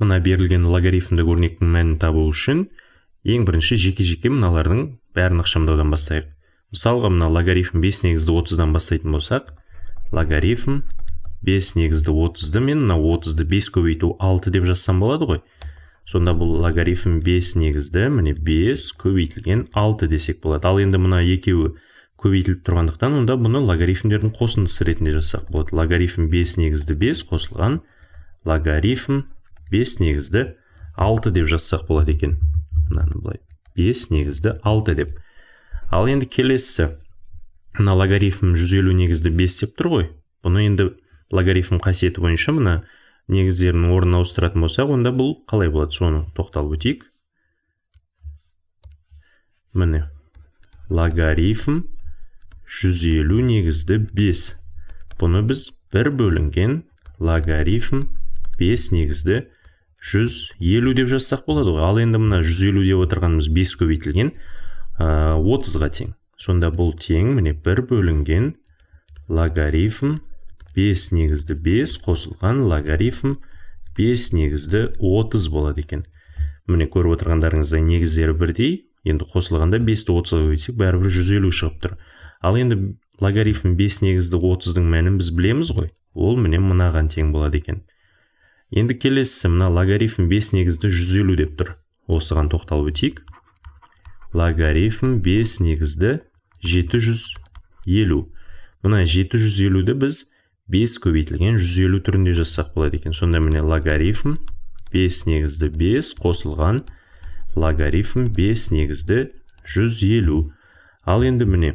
мына берілген логарифмдік өрнектің мәнін табу үшін ең бірінші жеке-жеке мыналардың бәрін ықшамдаудан бастайық. Мысалға мына логарифм 5 негізді 30-дан бастайтын болсақ, логарифм 5 негізді 30-ды мен мына 30-ды 5 көбейту 6 деп жазсам болады ғой. Сонда бұл логарифм 5 негізді, міне 5 көбейтілген 6 десек болады. Ал енді мына екеуі көбейтіліп тұрғандықтан, онда бұны логарифмдердің қосындысы ретінде жазсақ болады. Логарифм 5 негізді 5 қосылған логарифм 5 негізді 6 деп жазсақ болады екен. Мынаны былай 5 негізді 6 деп. Ал енді келесі, мына логарифм 150 негізді 5 деп тұр ғой. Бұны енді логарифм қасиеті бойынша мына негіздерінің орнына ауыстыратын болсақ, онда бұл қалай болады? Соны тоқталып өтейік. Міне логарифм 150 негізді 5. Бұны біз 1 бөлінген логарифм 5 негізді 150 деп жазсақ болады ғой. Ал енді мына 150 деп отырғанымыз 5 көбейтілген 30-ға тең. Сонда бұл тең, міне 1 бөлінген логарифм 5 негізді 5 қосылған логарифм 5 негізді 30 болады екен. Міне көріп отырғандарыңыздай негіздері бірдей. Енді қосылғанда 5-ті 30-ға көбейтсек, бәрібір 150 шығып тұр. Ал енді логарифм 5 негізді 30-дың мәнін біз білеміз ғой. Ол міне мынаған тең болады екен. Енді келесі, мына логарифм 5 негізді 150 деп тұр. Осыған тоқталып өтейік. Логарифм 5 негізді 750. Мына 750-ді біз 5 көбейтілген 150 түрінде жазсақ болады екен. Сонда міне логарифм 5 негізді 5 қосылған логарифм 5 негізді 150. Ал енді міне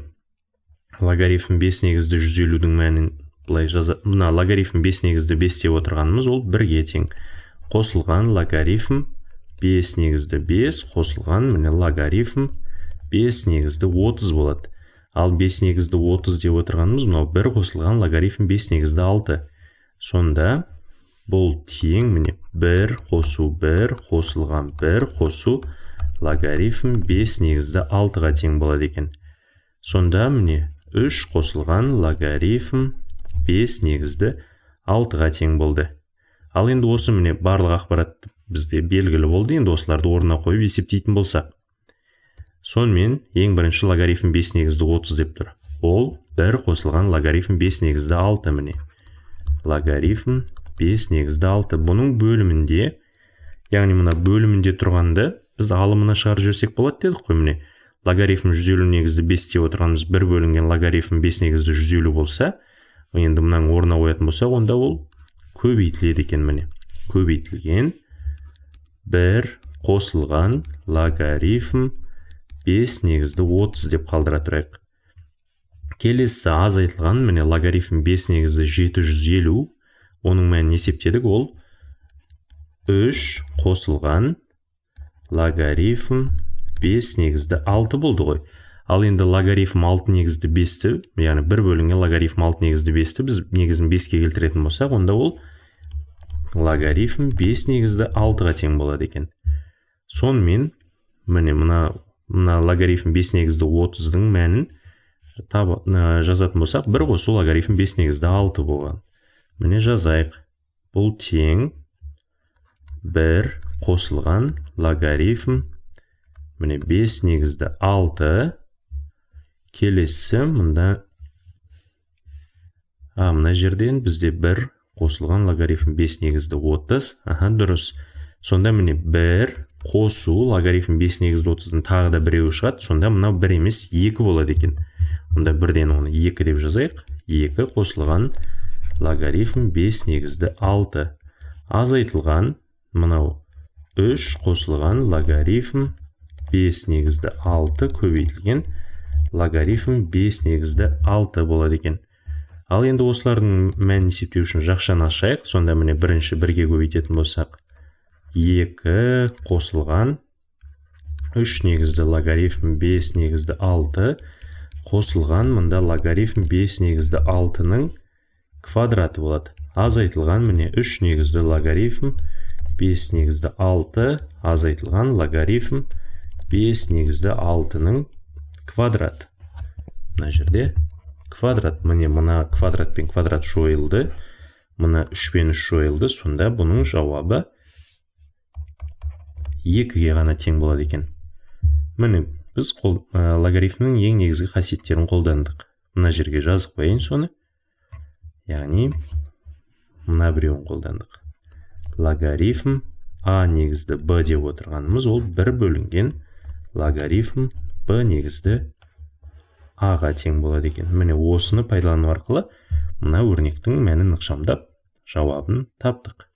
логарифм 5 негізді 150-дің мәнін былай жаза. Мына логарифм 5 негізді 5 деп отырғанымыз ол 1-ге тең. Қосылған логарифм 5 негізді 5 қосылған міне логарифм 5 негізді 30 болады. Ал 5 негізді 30 деп отырғанымыз мынау 1 қосылған логарифм 5 негізді 6. Сонда бұл тең міне 1 қосу 1 қосылған 1 қосу логарифм 5 негізді 6-ға тең болады екен. Сонда міне 3 қосылған логарифм 5 негізді 6-ға тең болды. Ал енді осы міне барлық ақпарат бізде белгілі болды. Енді осыларды орнына қойып есептейтін болсақ. Сонымен ең бірінші логарифм 5 негізді 30 деп тұр. Ол 1 қосылған логарифм 5 негізді 6 міне. Логарифм 5 негізді 6. Бұның бөлімінде, яғни мына бөлімінде тұрғанды біз алымына шығарып жіберсек болады дедік қой міне. Логарифм 150 негізді 5 деп отырғанымыз 1 бөлінген логарифм 5 негізді 150 болса, енді мынаның орнына қоятын болсақ, онда ол көбейтіледі екен міне. Көбейтілген 1 қосылған логарифм 5 негізді 30 деп қалдыра тұрайық. Келесі азайтылған міне логарифм 5 негізді 750. Оның мәнін есептедік, ол 3 қосылған логарифм 5 негізді 6 болды ғой. Ал енді логарифм 6 негізді 5-ті, яғни 1 бөлінген логарифм 6 негізді 5-ті біз негізін 5-ке келтіретін болсақ, онда ол логарифм 5 негізді 6-ға тең болады екен. Сонымен міне мына логарифм 5 негізді 30-дың мәнін жазатын болсақ, 1 қосу логарифм 5 негізді 6 болған. Міне жазайық. Бұл тең 1 қосылған логарифм міне 5 негізді 6. Келесі мында мына жерден бізде 1 қосылған логарифм 5 негізді 30. Дұрыс. Сонда міне 1 қосу логарифм 5 негізді 30-дың тағы да біреуі шығады. Сонда мына 1 емес 2 болады екен. Онда 1-ден оны 2 деп жазайық. 2 қосылған логарифм 5 негізді 6. Азайтылған мынау 3 қосылған логарифм 5 негізді 6 көбейтілген логарифм 5 негізді 6 болады екен. Ал енді осылардың мәнін есептеу үшін жақшаны ашайық. Сонда міне бірінші 1-ге көбейтетін болсақ, 2 қосылған 3 негізді логарифм 5 негізді 6 қосылған мында логарифм 5 негізді 6-ның квадраты болады. Азайтылған міне 3 негізді логарифм 5 негізді 6 азайтылған логарифм 5 негізді 6-ның квадраты. Мына жерде квадрат. Мына квадрат пен квадрат жойылды. Мына 3 пен 3 жойылды. Сонда бұның жауабы 2-ге ғана тең болады екен. Міне біз логарифмнің ең негізгі қасиеттерін қолдандық. Мына жерге жазып қояйын соны. Яғни мына біреуін қолдандық. Логарифм а негізді б деп отырғанымыз ол 1 бөлінген логарифм б негізді аға тең болады екен. Міне осыны пайдалану арқылы мына өрнектің мәнін ықшамдап жауабын таптық.